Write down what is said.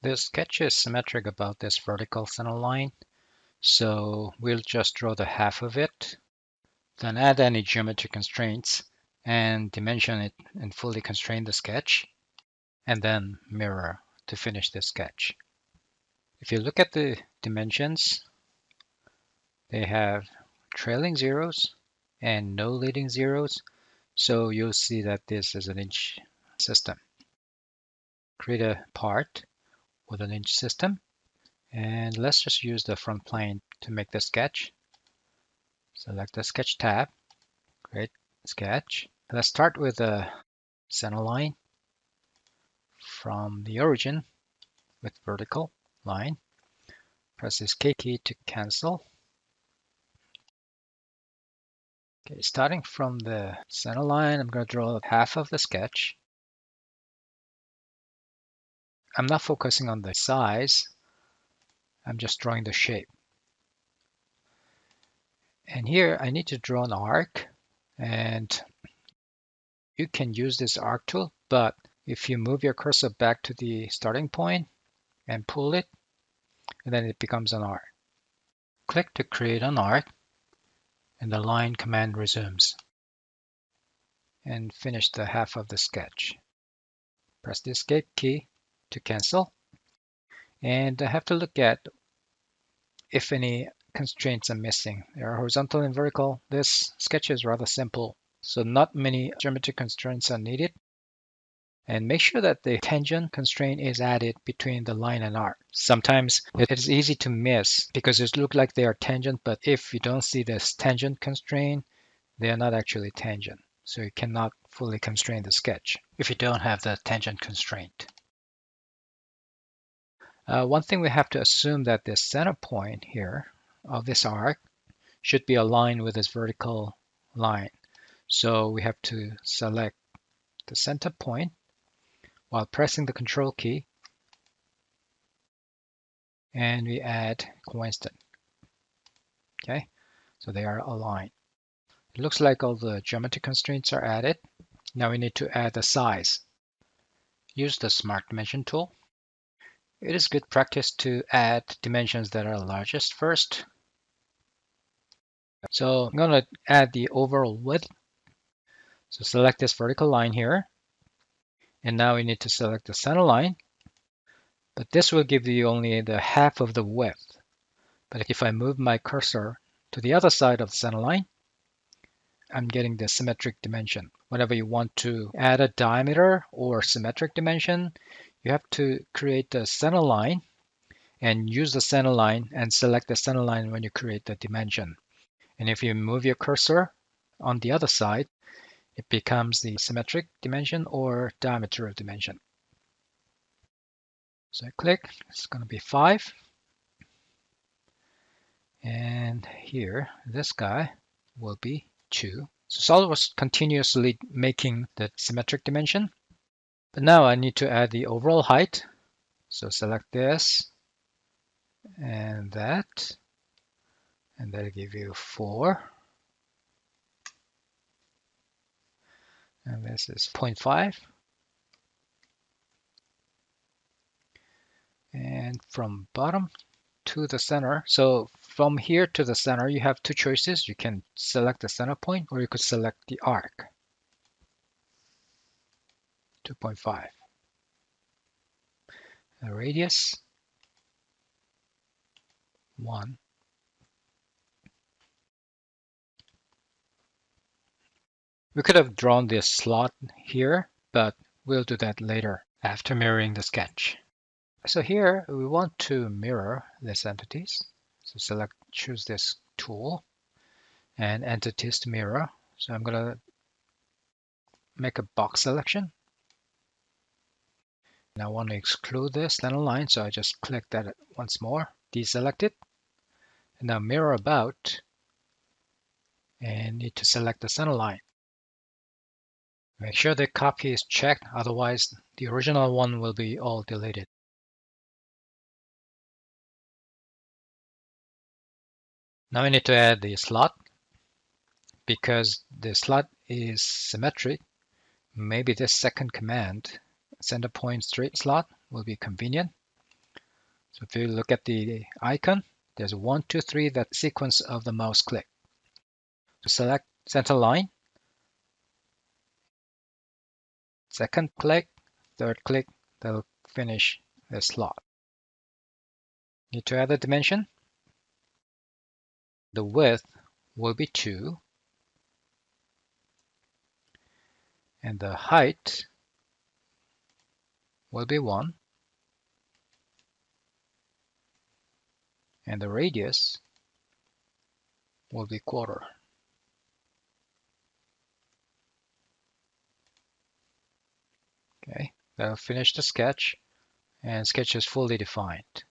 This sketch is symmetric about this vertical center line, so we'll just draw the half of it, then add any geometry constraints and dimension it and fully constrain the sketch, and then mirror to finish the sketch. If you look at the dimensions, they have trailing zeros and no leading zeros, so you'll see that this is an inch system. Create a part with an inch system, and let's just use the front plane to make the sketch. Select the sketch tab, create sketch. Let's start with the center line from the origin with vertical line. Press this K key to cancel. Okay, starting from the center line, I'm going to draw half of the sketch. I'm not focusing on the size. I'm just drawing the shape. And here I need to draw an arc, and you can use this arc tool, but if you move your cursor back to the starting point and pull it, and then it becomes an arc. Click to create an arc, and the line command resumes. And finish the half of the sketch. Press the escape key to cancel. And I have to look at if any constraints are missing. They are horizontal and vertical. This sketch is rather simple, so not many geometric constraints are needed. And make sure that the tangent constraint is added between the line and arc. Sometimes it is easy to miss because it looks like they are tangent, but if you don't see this tangent constraint, they are not actually tangent. So you cannot fully constrain the sketch if you don't have the tangent constraint. One thing we have to assume that the center point here of this arc should be aligned with this vertical line. So we have to select the center point while pressing the control key, and we add coincident. Okay, so they are aligned. It looks like all the geometry constraints are added. Now we need to add the size. Use the Smart Dimension tool. It is good practice to add dimensions that are largest first. So I'm going to add the overall width. So select this vertical line here. And now we need to select the center line. But this will give you only the half of the width. But if I move my cursor to the other side of the center line, I'm getting the symmetric dimension. Whenever you want to add a diameter or symmetric dimension, you have to create the center line and use the center line and select the center line when you create the dimension. And if you move your cursor on the other side, it becomes the symmetric dimension or diameter of dimension. So I click, it's going to be 5. And here, this guy will be 2. So SolidWorks continuously making the symmetric dimension. But now I need to add the overall height. So select this and that'll give you 4. And this is 0.5. And from bottom to the center. So from here to the center, you have two choices. You can select the center point, or you could select the arc. 2.5. The radius, 1. We could have drawn this slot here, but we'll do that later after mirroring the sketch. So here we want to mirror these entities. So choose this tool and entities to mirror. So I'm going to make a box selection. And I want to exclude this center line, so I just click that once more, deselect it. And now mirror about, and need to select the center line. Make sure the copy is checked, otherwise the original one will be all deleted. Now we need to add the slot. Because the slot is symmetric, maybe this second command, center point straight slot, will be convenient. So if you look at the icon, there's 1, 2, 3, that sequence of the mouse click. So select center line, second click, third click, that'll finish the slot. Need to add a dimension. The width will be 2, and the height will be 1, and the radius will be 1/4. Okay, that'll finish the sketch, and sketch is fully defined.